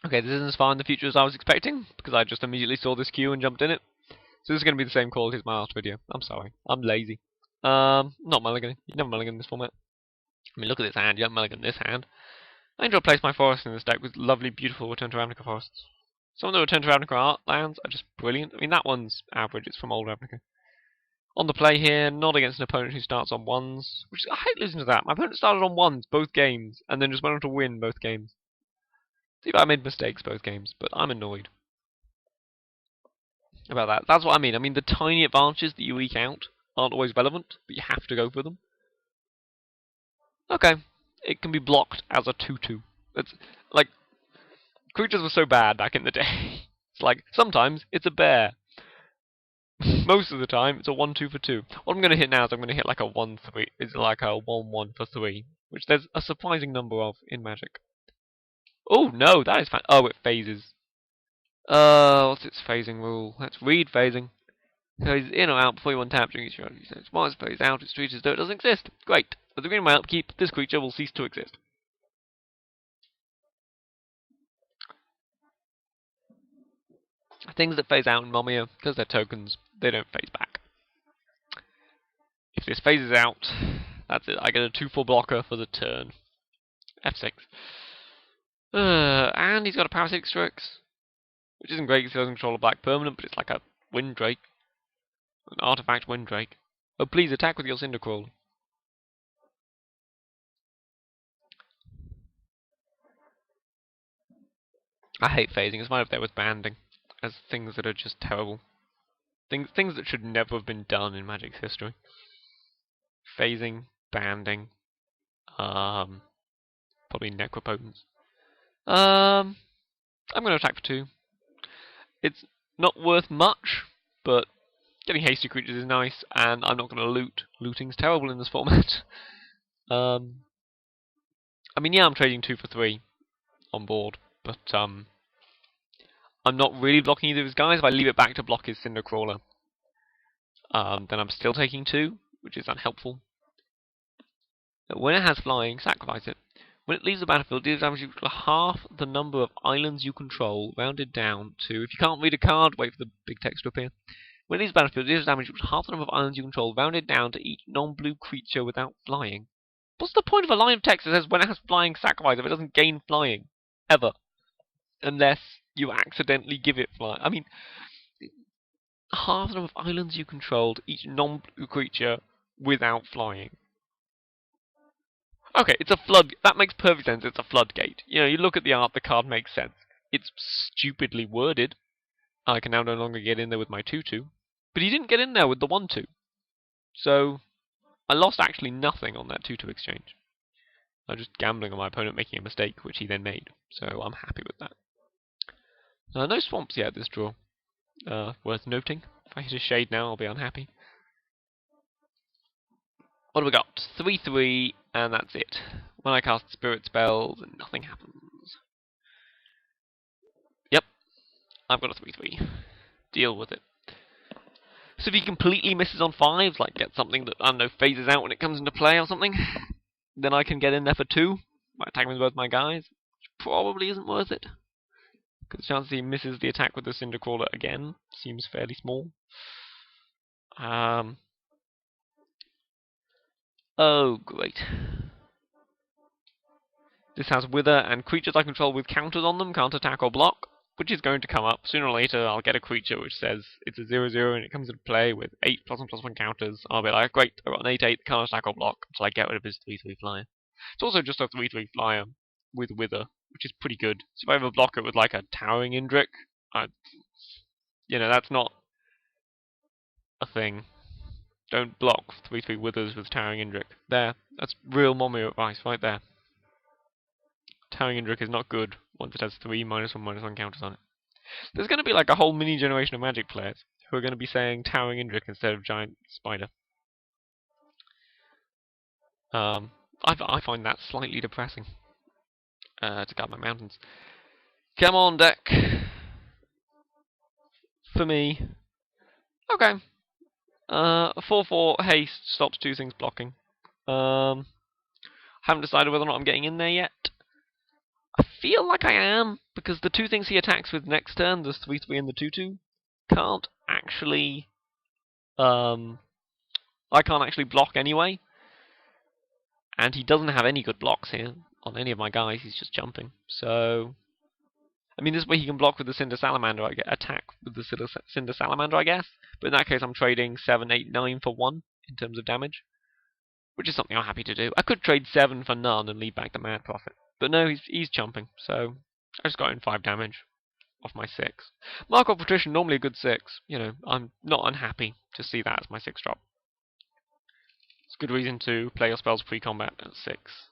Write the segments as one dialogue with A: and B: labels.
A: Okay, this isn't as far in the future as I was expecting, because I just immediately saw this queue and jumped in it. So this is going to be the same quality as my last video. I'm sorry. I'm lazy. Not mulliganing. You never mulligan in this format. I mean, look at this hand. You don't mulligan this hand. I need to replace my forest in this deck with lovely, beautiful Return to Ravnica forests. Some of the Return to Ravnica art lands are just brilliant. I mean, that one's average. It's from old Ravnica. On the play here, not against an opponent who starts on ones. Which I hate losing to that. My opponent started on ones both games, and then just went on to win both games. See if I made mistakes both games, but I'm annoyed about that. That's what I mean. I mean, the tiny advantages that you eke out aren't always relevant, but you have to go for them. Okay, it can be blocked as a 2/2. It's like creatures were so bad back in the day. It's like sometimes it's a bear. Most of the time it's a 1/2 for 2. What I'm going to hit now is I'm going to hit like a 1/3. It's like a 1/1 for 3, which there's a surprising number of in Magic. Oh no, that is oh, it phases. What's its phasing rule? Let's read phasing. Phase in or out before you untap during each round. Once it phase out, its treated as though it doesn't exist. Great. With the green my upkeep, this creature will cease to exist. Things that phase out in Momir, because they're tokens, they don't phase back. If this phases out, that's it. I get a 2/4 blocker for the turn. F6. And he's got a Parasitic Strix, which isn't great because he doesn't control a black permanent, but it's like a Winddrake. An artifact Winddrake. Oh, please attack with your Cindercrawl. I hate phasing. It's right up there with banding, as things that are just terrible. Things that should never have been done in Magic's history. Phasing, banding, probably Necropotence. I'm going to attack for 2. It's not worth much, but getting hasty creatures is nice, and I'm not going to loot. Looting's terrible in this format. I mean, yeah, I'm trading 2 for 3 on board, but I'm not really blocking either of his guys. If I leave it back to block his Cindercrawler, then I'm still taking 2, which is unhelpful. When it has flying, sacrifice it. When it leaves the battlefield, deals damage equal to half the number of islands you control, rounded down to... If you can't read a card, wait for the big text to appear. When it leaves the battlefield, deals damage equal to half the number of islands you control, rounded down to each non-blue creature without flying. What's the point of a line of text that says when it has flying, sacrifice if it doesn't gain flying? Ever. Unless you accidentally give it flying. I mean, half the number of islands you controlled, each non-blue creature without flying. Okay, it's a flood. That makes perfect sense. It's a floodgate. You know, you look at the art, the card makes sense. It's stupidly worded. I can now no longer get in there with my 2/2. But he didn't get in there with the 1/2. So, I lost actually nothing on that 2/2 exchange. I was just gambling on my opponent making a mistake, which he then made. So, I'm happy with that. No swamps yet this draw. Worth noting. If I hit a shade now, I'll be unhappy. What have we got? 3/3, and that's it. When I cast Spirit Spells, nothing happens. Yep, I've got a 3/3. Deal with it. So if he completely misses on 5s, like get something that, I don't know, phases out when it comes into play or something, then I can get in there for 2, by attacking with both my guys, which probably isn't worth it. Because the chance he misses the attack with the Cindercrawler again seems fairly small. Oh, great. This has Wither, and creatures I control with counters on them can't attack or block, which is going to come up. Sooner or later, I'll get a creature which says it's a 0/0 and it comes into play with 8 +1/+1 counters. I'll be like, great, I got an 8/8 that can't attack or block until I get rid of his 3/3 flyer. It's also just a 3/3 flyer with Wither, which is pretty good. So if I ever block it with like a Towering Indrik, that's not a thing. Don't block 3/3 Withers with Towering Indrik. There, that's real Momir advice right there. Towering Indrik is not good once it has 3 -1/-1 counters on it. There's going to be like a whole mini generation of Magic players who are going to be saying Towering Indrik instead of Giant Spider. I find that slightly depressing to guard my mountains. Come on, deck. For me. Okay. 4/4 haste stops 2 things blocking. Haven't decided whether or not I'm getting in there yet. I feel like I am, because the two things he attacks with next turn, the 3/3 and the 2/2, can't actually, I can't actually block anyway, and he doesn't have any good blocks here on any of my guys. He's just jumping. So, I mean, this way he can block with the Cinder Salamander. I get attack with the Cinder Salamander, I guess. But in that case, I'm trading 7, 8, 9 for 1 in terms of damage, which is something I'm happy to do. I could trade 7 for none and leave back the Mad Prophet, but no, he's jumping. So I just got in 5 damage off my 6. Mark of Patrician, normally a good 6. You know, I'm not unhappy to see that as my 6 drop. It's a good reason to play your spells pre-combat at 6.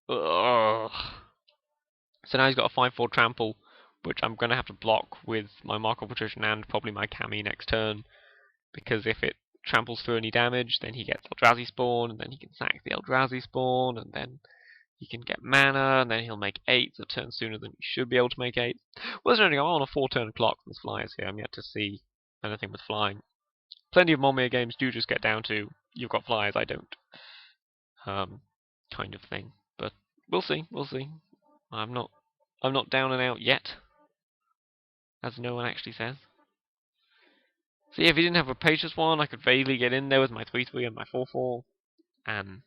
A: Ugh. So now he's got a 5/4 trample, which I'm going to have to block with my Mark of Patrician and probably my Kami next turn, because if it tramples through any damage, then he gets Eldrazi Spawn, and then he can sack the Eldrazi Spawn, and then he can get mana, and then he'll make 8 a turn sooner than he should be able to make 8. Well, there's anything, I'm on a 4-turn clock with flyers here. I'm yet to see anything with flying. Plenty of Momir games do just get down to, you've got flyers, I don't. Kind of thing. But we'll see. I'm not down and out yet, as no one actually says. So yeah, if he didn't have a Rapacious one, I could vaguely get in there with my 3/3 and my 4/4, and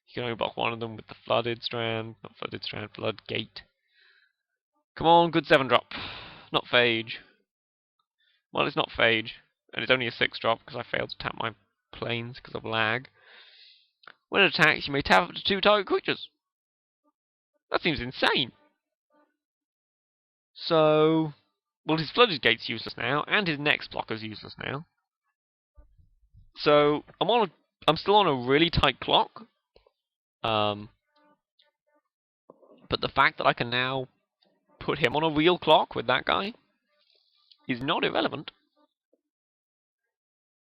A: you can only block one of them with the Flooded Strand, not Flooded Strand, Floodgate. Come on, good 7-drop. Not Phage. Well, it's not Phage, and it's only a 6-drop because I failed to tap my planes because of lag. When it attacks, you may tap up to 2 target creatures. That seems insane. So, well, his Flooded Gate's useless now, and his next blocker's useless now. So, I'm still on a really tight clock. But the fact that I can now put him on a real clock with that guy is not irrelevant.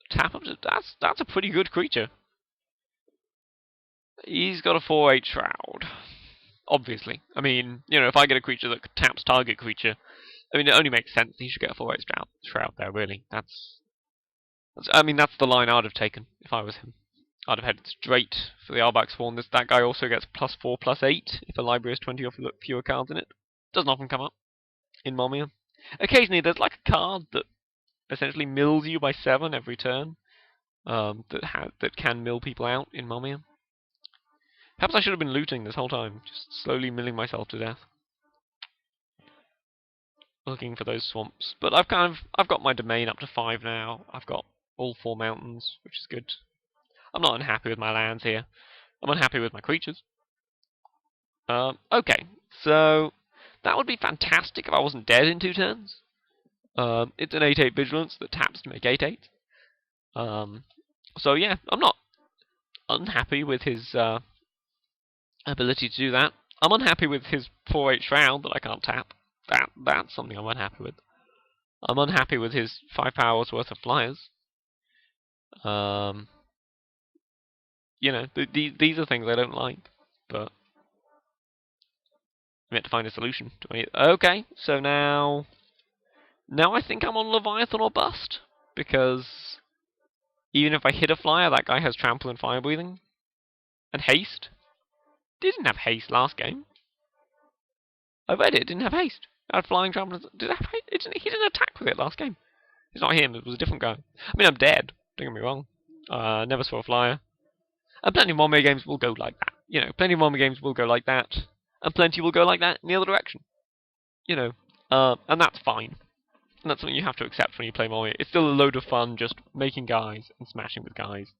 A: Tap up to that's a pretty good creature. He's got a 4/8 Shroud. Obviously. I mean, you know, if I get a creature that taps target creature, I mean, it only makes sense that he should get a 4/8 Shroud there, really. That's the line I'd have taken if I was him. I'd have headed straight for the Arbax Spawn. That guy also gets +4, +8 if a library has 20 or fewer cards in it. Doesn't often come up in Momir. Occasionally there's like a card that essentially mills you by 7 every turn, that can mill people out in Momir. Perhaps I should have been looting this whole time, just slowly milling myself to death, looking for those swamps. But I've got my domain up to 5 now. I've got all 4 mountains, which is good. I'm not unhappy with my lands here. I'm unhappy with my creatures. Okay, so that would be fantastic if I wasn't dead in 2 turns. It's an 8/8 Vigilance that taps to make 8/8. So yeah, I'm not unhappy with his ability to do that. I'm unhappy with his 4/8 Shroud that I can't tap. That's something I'm unhappy with. I'm unhappy with his 5 powers worth of flyers. You know, these are things I don't like, but I'm yet to find a solution to any. Okay, so now I think I'm on Leviathan or bust, because even if I hit a flyer, that guy has trample and fire breathing and haste. Didn't have haste last game. I read it. Didn't have haste. I had flying trample. Did it have haste? He didn't attack with it last game. It's not him. It was a different guy. I mean, I'm dead. Don't get me wrong. Never saw a flyer. And plenty of Momir games will go like that. You know, plenty of Momir games will go like that, and plenty will go like that in the other direction. You know, and that's fine. And that's something you have to accept when you play Momir. It's still a load of fun just making guys and smashing with guys.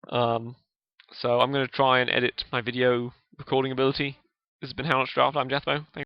A: So I'm going to try and edit my video recording ability. This has been How Much Draft. I'm Jethro. Thanks.